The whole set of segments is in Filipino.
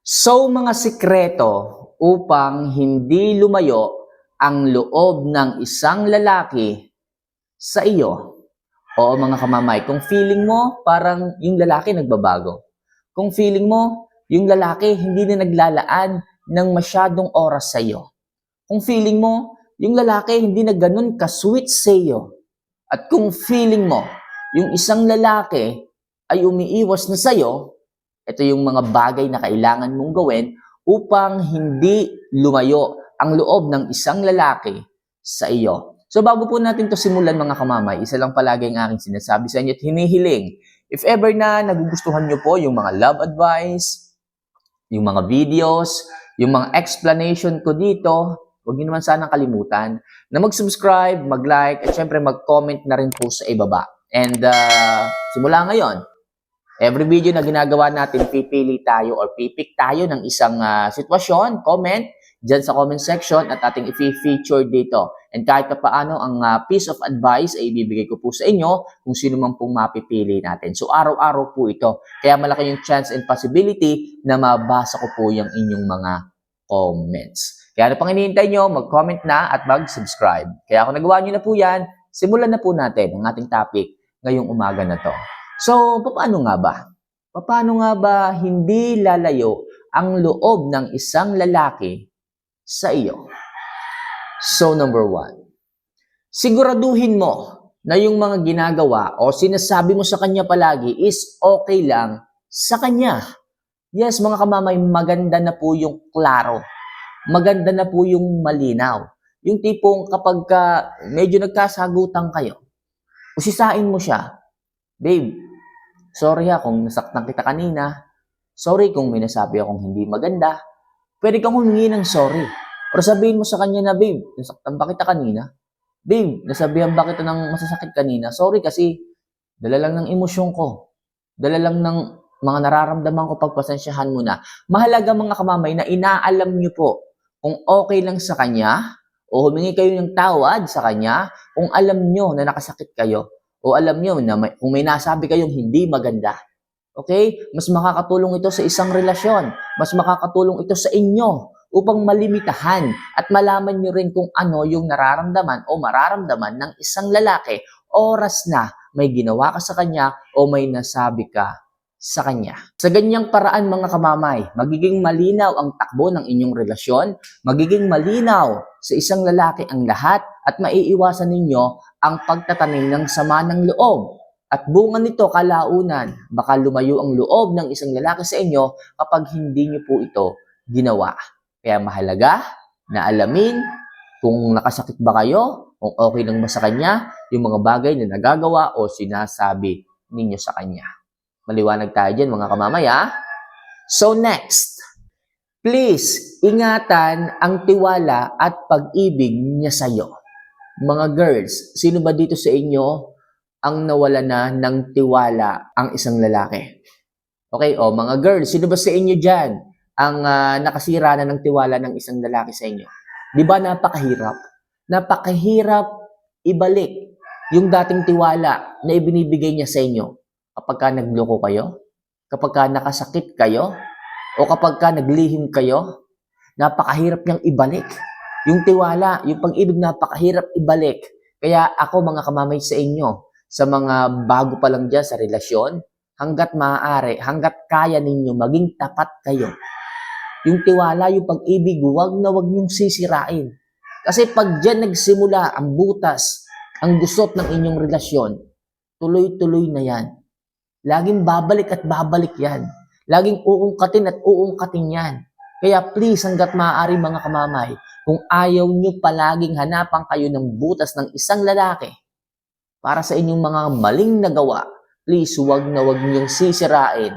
So mga sikreto upang hindi lumayo ang loob ng isang lalaki sa iyo. Oo mga kamamay, kung feeling mo parang yung lalaki nagbabago. Kung feeling mo yung lalaki hindi na naglalaan ng masyadong oras sa iyo. Kung feeling mo yung lalaki hindi na ganun ka-sweet sa iyo. At kung feeling mo yung isang lalaki ay umiiwas na sa iyo, ito yung mga bagay na kailangan mong gawin upang hindi lumayo ang loob ng isang lalaki sa iyo. So bago po natin to simulan mga kamamay, isa lang palagi ang aking sinasabi sa inyo at hinihiling. If ever na nagugustuhan nyo po yung mga love advice, yung mga videos, yung mga explanation ko dito, huwag nyo naman sanang kalimutan na mag-subscribe, mag-like, at syempre mag-comment na rin po sa ibaba. And simula ngayon, every video na ginagawa natin, pipili tayo or pipick tayo ng isang sitwasyon, comment, dyan sa comment section at ating i-feature dito. And kahit pa paano, ang piece of advice ay ibibigay ko po sa inyo kung sino man pong mapipili natin. So araw-araw po ito. Kaya malaki yung chance and possibility na mabasa ko po yung inyong mga comments. Kaya ano pang hinihintay nyo, mag-comment na at mag-subscribe. Kaya kung nagawa nyo na po yan, simulan na po natin ang ating topic ngayong umaga na to. So, paano nga ba? Paano nga ba hindi lalayo ang loob ng isang lalaki sa iyo? So, number 1, siguraduhin mo na yung mga ginagawa o sinasabi mo sa kanya palagi is okay lang sa kanya. Yes, mga kamamay, maganda na po yung klaro. Maganda na po yung malinaw. Yung tipong kapag medyo nagkasagutan kayo, usisain mo siya, babe, sorry kung nasaktan kita kanina. Sorry kung may nasabi akong hindi maganda. Pwede kang humingi ng sorry. Pero sabihin mo sa kanya na, babe, nasaktan ba kita kanina? Babe, nasabihan ba kita ng masasakit kanina? Sorry kasi dala lang ng emosyon ko. Dala lang ng mga nararamdaman ko, pagpasensyahan mo na. Mahalaga mga kamamay na inaalam niyo po kung okay lang sa kanya o humingi kayo ng tawad sa kanya kung alam niyo na nakasakit kayo. O alam nyo na kung may nasabi kayong hindi maganda. Okay? Mas makakatulong ito sa isang relasyon. Mas makakatulong ito sa inyo upang malimitahan at malaman nyo rin kung ano yung nararamdaman o mararamdaman ng isang lalaki oras na may ginawa ka sa kanya o may nasabi ka sa kanya. Sa ganyang paraan mga kamamay, magiging malinaw ang takbo ng inyong relasyon, magiging malinaw sa isang lalaki ang lahat at maiiwasan ninyo ang pagtatanim ng sama ng loob. At bunga nito kalaunan, baka lumayo ang loob ng isang lalaki sa inyo kapag hindi niyo po ito ginawa. Kaya mahalaga na alamin kung nakasakit ba kayo, kung okay lang ba sa kanya, yung mga bagay na nagagawa o sinasabi ninyo sa kanya. Maliwanag tayo dyan mga kamamaya. So next, please ingatan ang tiwala at pag-ibig niya sa iyo. Mga girls, sino ba dito sa inyo ang nawala na ng tiwala ang isang lalaki? Okay, mga girls, sino ba sa inyo dyan ang nakasira na ng tiwala ng isang lalaki sa inyo? Di ba napakahirap? Napakahirap ibalik yung dating tiwala na ibinibigay niya sa inyo kapag ka nagloko kayo, kapag ka nakasakit kayo, o kapag ka naglihim kayo. Napakahirap niyang ibalik. Yung tiwala, yung pag-ibig, napakahirap ibalik. Kaya ako mga kamamay sa inyo, sa mga bago pa lang dyan sa relasyon, hanggat maaari, hanggat kaya ninyo, maging tapat kayo. Yung tiwala, yung pag-ibig, wag na wag niyong sisirain. Kasi pag dyan nagsimula ang butas, ang gusot ng inyong relasyon, tuloy-tuloy na yan. Laging babalik at babalik yan. Laging uungkatin at uungkatin yan. Kaya please, hanggat maaari mga kamamay, kung ayaw nyo palaging hanapan kayo ng butas ng isang lalaki para sa inyong mga maling nagawa, please, huwag na huwag nyong sisirain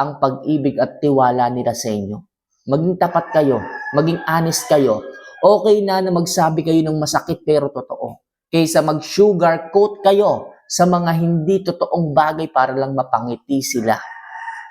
ang pag-ibig at tiwala nila sa inyo. Maging tapat kayo, maging honest kayo. Okay na magsabi kayo ng masakit pero totoo, kaysa mag-sugarcoat kayo sa mga hindi totoong bagay para lang mapangiti sila.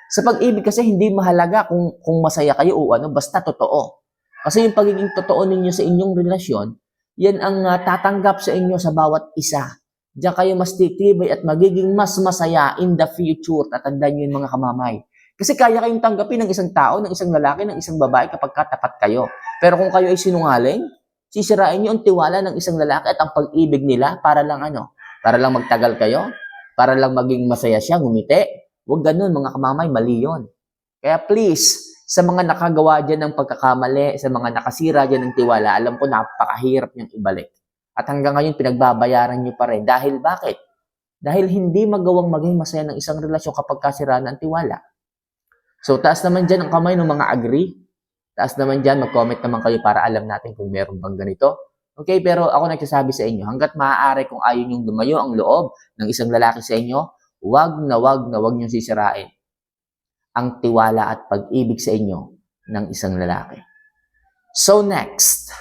Sa pag-ibig kasi hindi mahalaga kung masaya kayo o ano, basta totoo. Kasi yung pagiging totoo ninyo sa inyong relasyon, yan ang tatanggap sa inyo sa bawat isa. Diyan kayo mas titibay at magiging mas masaya in the future. Tatandaan nyo yun mga kamamay. Kasi kaya kayong tanggapin ng isang tao, ng isang lalaki, ng isang babae kapag katapat kayo. Pero kung kayo ay sinungaling, sisirain niyo ang tiwala ng isang lalaki at ang pag-ibig nila para lang ano? Para lang magtagal kayo? Para lang maging masaya siya, ngumiti? Huwag ganun mga kamamay, mali yun. Kaya please, sa mga nakagawa dyan ng pagkakamali, sa mga nakasira dyan ng tiwala, alam ko napakahirap niyang ibalik. At hanggang ngayon, pinagbabayaran niyo pa rin. Dahil bakit? Dahil hindi magawang maging masaya ng isang relasyon kapag kasiraan ang tiwala. So, taas naman dyan ang kamay ng mga agree. Taas naman dyan, mag-comment naman kayo para alam natin kung meron bang ganito. Okay, pero ako nagsasabi sa inyo, hanggat maaari kung ayaw niyong lumayo ang loob ng isang lalaki sa inyo, wag na wag niyong sisirain ang tiwala at pag-ibig sa inyo ng isang lalaki. So next,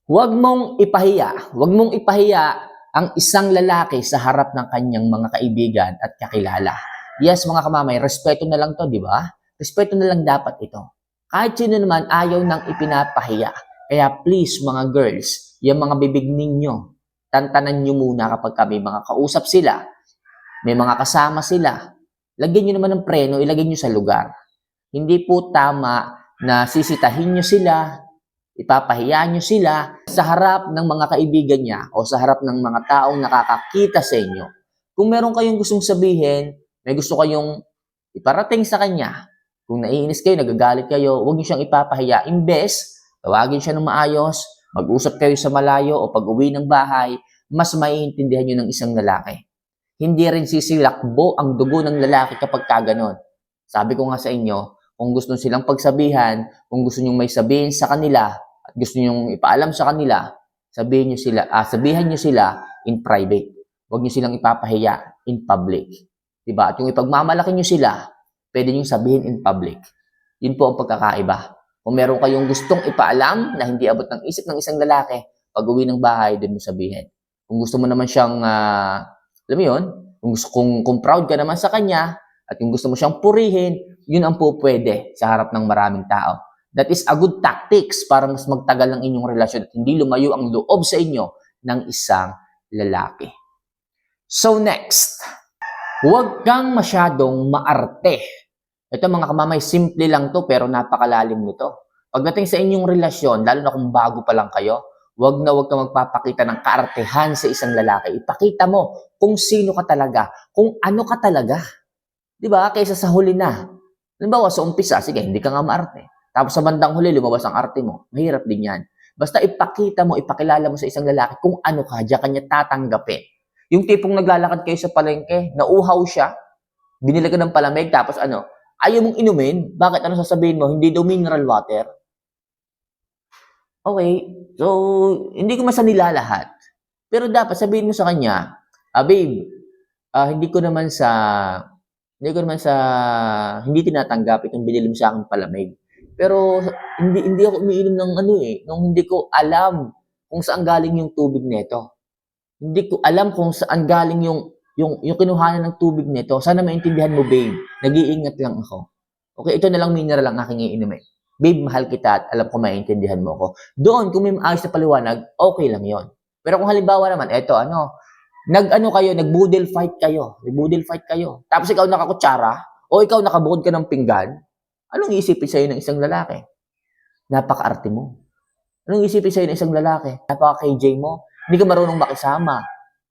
wag mong ipahiya ang isang lalaki sa harap ng kanyang mga kaibigan at kakilala. Yes, mga kamamay, respeto na lang to, di ba? Respeto na lang dapat ito. Kahit sino naman ayaw nang ipinapahiya. Kaya please, mga girls, yung mga bibig ninyo, tantanan nyo muna kapag may mga kausap sila, may mga kasama sila, lagyan nyo naman ng preno, ilagay nyo sa lugar. Hindi po tama na sisitahin nyo sila, ipapahiya nyo sila sa harap ng mga kaibigan niya o sa harap ng mga taong nakakakita sa inyo. Kung meron kayong gustong sabihin, may gusto kayong iparating sa kanya, kung naiinis kayo, nagagalit kayo, huwag nyo siyang ipapahiya. Imbes, tawagin siya ng maayos, mag-usap kayo sa malayo o pag-uwi ng bahay, mas maiintindihan nyo ng isang lalaki. Hindi rin sisilakbo ang dugo ng lalaki kapag kaganon. Sabi ko nga sa inyo, kung gusto silang pagsabihan, kung gusto nyo may sabihin sa kanila, at gusto nyo ipaalam sa kanila, sabihan nyo sila in private. Huwag nyo silang ipapahiya in public. Diba? At yung ipagmamalaki nyo sila, pwede nyo sabihin in public. Yun po ang pagkakaiba. Kung meron kayong gustong ipaalam na hindi abot ng isip ng isang lalaki, pag uwi ng bahay, doon mo sabihin. Kung gusto mo naman siyang alam mo yun? Kung proud ka naman sa kanya at kung gusto mo siyang purihin, yun ang po pwede sa harap ng maraming tao. That is a good tactics para mas magtagal ng inyong relasyon at hindi lumayo ang loob sa inyo ng isang lalaki. So next, huwag kang masyadong maarte. Ito mga kamamay, simple lang to pero napakalalim nito. Pagdating sa inyong relasyon, lalo na kung bago pa lang kayo, wag na wag ka magpapakita ng kaartehan sa isang lalaki. Ipakita mo kung sino ka talaga, kung ano ka talaga. Di ba? Kaysa sa huli na. Halimbawa, sa umpisa, sige, hindi ka nga maarte. Tapos sa bandang huli, lumabas ang arte mo. Mahirap din yan. Basta ipakita mo, ipakilala mo sa isang lalaki kung ano ka, diyan kanya tatanggapin. Yung tipong naglalakad kayo sa palengke, nauhaw siya, binili ka ng palamig, tapos ano, ayaw mong inumin, bakit ano sasabihin mo? Hindi daw mineral water. Okay, so hindi ko masanila lahat. Pero dapat sabihin mo sa kanya, babe, hindi tinatanggap itong binili mo sa akin palamig. Pero hindi ako umiinom ng nung hindi ko alam kung saan galing yung tubig nito. Hindi ko alam kung saan galing yung kinuhanan ng tubig nito. Sana maintindihan mo, babe. Nag-iingat lang ako. Okay, ito na lang mineral ang aking iinumin. Babe, mahal kita at alam ko maintindihan mo ako. Doon, kung may maayos na paliwanag, okay lang yon. Pero kung halimbawa naman, nag-budel fight kayo. Nag-budel fight kayo. Tapos ikaw nakakutsara, o ikaw nakabukod ka ng pinggan, anong iisipin sa'yo ng isang lalaki? Napaka-arte mo. Anong iisipin sa'yo ng isang lalaki? Napaka-KJ mo. Hindi ka marunong makisama.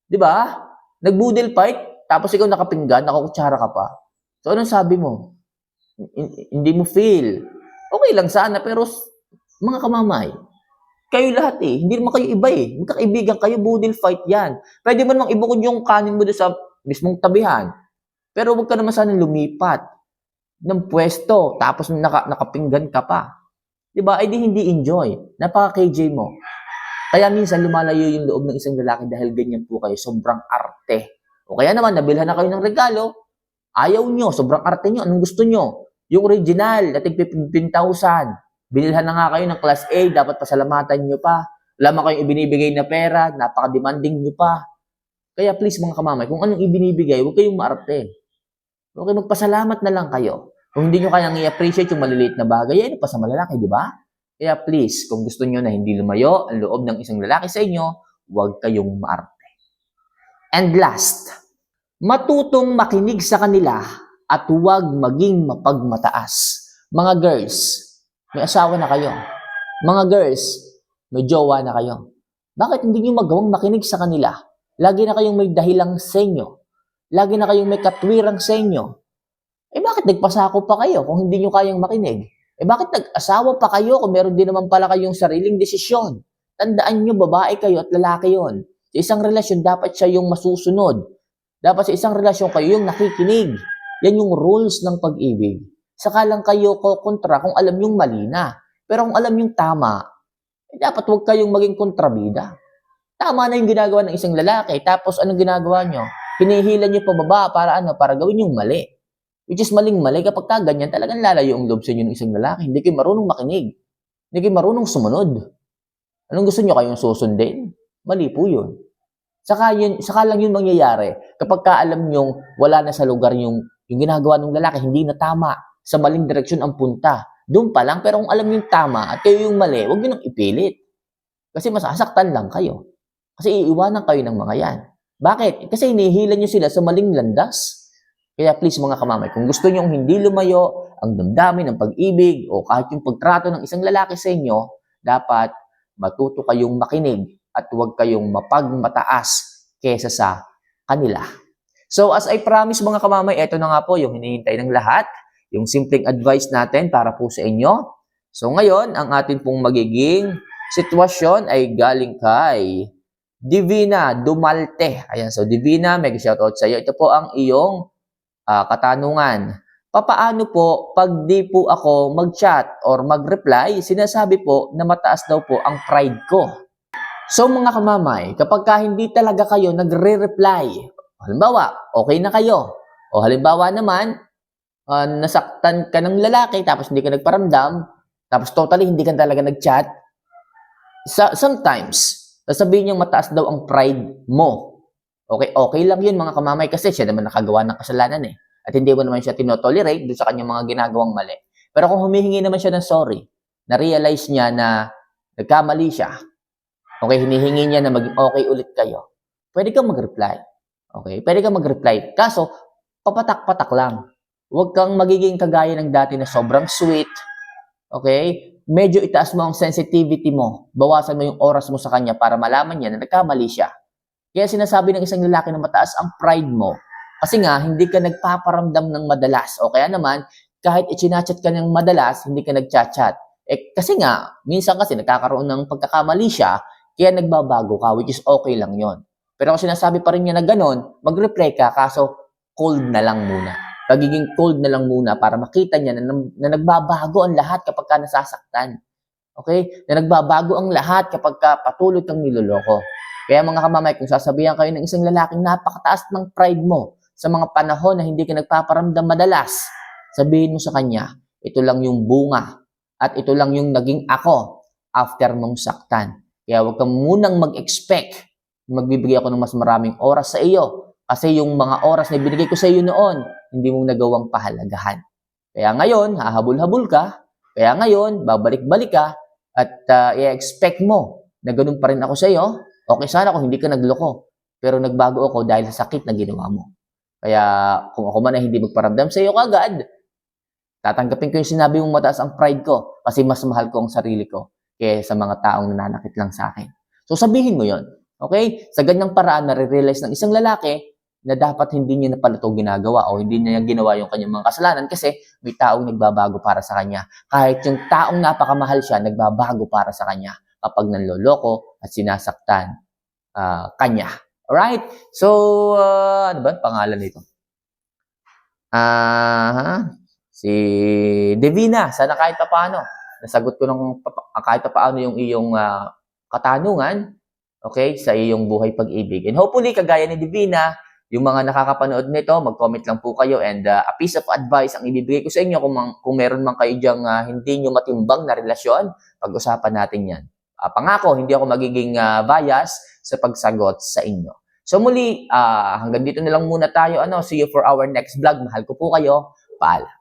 Di ba? Nag-budel fight, tapos ikaw nakapinggan, nakakutsara ka pa. So, anong sabi mo? Hindi mo feel. Okay lang sana, pero mga kamamay, kayo lahat hindi naman kayo iba magkakaibigan kayo, budel fight yan. Pwede mo namang ibukod yung kanin mo doon sa mismong tabihan. Pero huwag ka naman sana lumipat ng pwesto, tapos nakapinggan ka pa. Diba? Di hindi enjoy. Napaka-KJ mo. Kaya minsan lumalayo yung loob ng isang lalaki dahil ganyan po kayo, sobrang arte. O kaya naman, nabilhan na kayo ng regalo, ayaw nyo, sobrang arte nyo, anong gusto nyo? Yung original, dating 15,000. Binilhan na nga kayo ng class A, dapat pasalamatan nyo pa. Wala man kayong ibinibigay na pera, napaka-demanding nyo pa. Kaya please mga kamamay, kung anong ibinibigay, huwag kayong maarte. Okay, magpasalamat na lang kayo. Kung hindi nyo kayang i-appreciate yung maliliit na bagay, yan pa sa malalaki, di ba? Kaya please, kung gusto nyo na hindi lumayo ang loob ng isang lalaki sa inyo, huwag kayong maarte. And last, matutong makinig sa kanila at huwag maging mapagmataas. Mga girls, may asawa na kayo. Mga girls, may jowa na kayo. Bakit hindi nyo magawang makinig sa kanila? Lagi na kayong may dahilang sa inyo. Lagi na kayong may katwirang sa inyo. Bakit nagpasako pa kayo kung hindi nyo kayang makinig? Bakit nag-asawa pa kayo kung meron din naman pala kayong sariling desisyon? Tandaan nyo, babae kayo at lalaki yon. Sa isang relasyon, dapat siya yung masusunod. Dapat sa isang relasyon, kayo yung nakikinig. Yan yung rules ng pag-ibig. Saka lang kayo kontra kung alam yung mali na. Pero kung alam yung tama, dapat huwag kayong maging kontrabida. Tama na yung ginagawa ng isang lalaki. Tapos anong ginagawa nyo? Pinihilan nyo pababa para gawin yung mali. Which is maling-mali. Kapag ganyan, talagang lalayo ang loob sa inyo ng isang lalaki. Hindi kayo marunong makinig. Hindi kayo marunong sumunod. Anong gusto nyo kayong susundin? Mali po yun. Saka lang yun mangyayari kapag alam nyong wala na sa lugar yung ginagawa ng lalaki, hindi na tama, sa maling direksyon ang punta. Doon pa lang, pero kung alam yung tama at kayo yung mali, huwag nyo nang ipilit. Kasi masasaktan lang kayo. Kasi iiwanan kayo ng mga yan. Bakit? Kasi hinihilan nyo sila sa maling landas. Kaya please mga kamamay, kung gusto nyo hindi lumayo ang damdamin ng pag-ibig o kahit yung pagtrato ng isang lalaki sa inyo, dapat matuto kayong makinig at huwag kayong mapagmataas kesa sa kanila. So as I promise mga kamamay, ito na nga po yung hinihintay ng lahat, yung simpleng advice natin para po sa inyo. So ngayon, ang atin pong magiging sitwasyon ay galing kay Divina Dumalte. Ayan, so Divina, mega shoutout sa iyo. Ito po ang iyong katanungan. Papaano po pag di po ako mag-chat or mag-reply, sinasabi po na mataas daw po ang pride ko. So mga kamamay, kapag hindi talaga kayo nagre-reply, halimbawa, okay na kayo. O halimbawa naman, nasaktan ka ng lalaki tapos hindi ka nagparamdam, tapos totally hindi ka talaga nag-chat, sometimes, sasabihin niyang mataas daw ang pride mo. Okay lang yun mga kamamay kasi siya naman nakagawa ng kasalanan eh. At hindi mo naman siya tinotolerate doon sa kanyang mga ginagawang mali. Pero kung humihingi naman siya ng sorry, na-realize niya na nagkamali siya, hinihingi niya na maging okay ulit kayo, pwede kang mag-reply. Pwede kang mag-reply. Kaso, papatak-patak lang. Huwag kang magiging kagaya ng dati na sobrang sweet. Medyo itaas mo ang sensitivity mo. Bawasan mo yung oras mo sa kanya para malaman niya na nagkamali siya. Kaya sinasabi ng isang lalaki na mataas ang pride mo. Kasi nga, hindi ka nagpaparamdam ng madalas. O kaya naman, kahit i-chinachat ka ng madalas, hindi ka nagchat-chat. Kasi nga, minsan kasi nagkakaroon ng pagkakamali siya, kaya nagbabago ka, which is okay lang yon. Pero kung sinasabi pa rin niya na gano'n, mag-reply ka, kaso cold na lang muna. Pagiging cold na lang muna para makita niya na nagbabago ang lahat kapag ka nasasaktan. Na nagbabago ang lahat kapag ka patuloy kang niloloko. Kaya mga kamamay, kung sasabihan kayo ng isang lalaking napakataas ng pride mo sa mga panahon na hindi ka nagpaparamdam madalas, sabihin mo sa kanya, ito lang yung bunga at ito lang yung naging ako after mong saktan. Kaya huwag kang munang mag-expect na magbibigay ako ng mas maraming oras sa iyo kasi yung mga oras na binigay ko sa iyo noon, hindi mo nagawang pahalagahan. Kaya ngayon, hahabol-habol ka. Kaya ngayon, babalik-balik ka at i-expect mo na ganun pa rin ako sa iyo. Okay sana kung hindi ka nagloko. Pero nagbago ako dahil sa sakit na ginawa mo. Kaya kung ako man ay hindi magparamdam sa iyo kagad, tatanggapin ko yung sinabi mong mataas ang pride ko kasi mas mahal ko ang sarili ko kaysa sa mga taong nananakit lang sa akin. So sabihin mo yon. Sa ganyang paraan, nare-realize ng isang lalaki na dapat hindi niya na pala ito ginagawa o hindi niya ginawa yung kanyang mga kasalanan kasi may taong nagbabago para sa kanya. Kahit yung taong napakamahal siya, nagbabago para sa kanya kapag nanloloko at sinasaktan kanya. Alright? So, ano ba pangalan nito? Si Divina, sana kahit pa paano. Nasagot ko kahit pa paano yung iyong katanungan, sa iyong buhay pag-ibig. And hopefully, kagaya ni Divina, yung mga nakakapanood nito, mag-comment lang po kayo and a piece of advice ang ibibigay ko sa inyo kung meron man kayo diyang hindi nyo matimbang na relasyon, pag-usapan natin yan. Pangako, hindi ako magiging bias sa pagsagot sa inyo. So muli, hanggang dito na lang muna tayo. See you for our next vlog. Mahal ko po kayo. Paalam.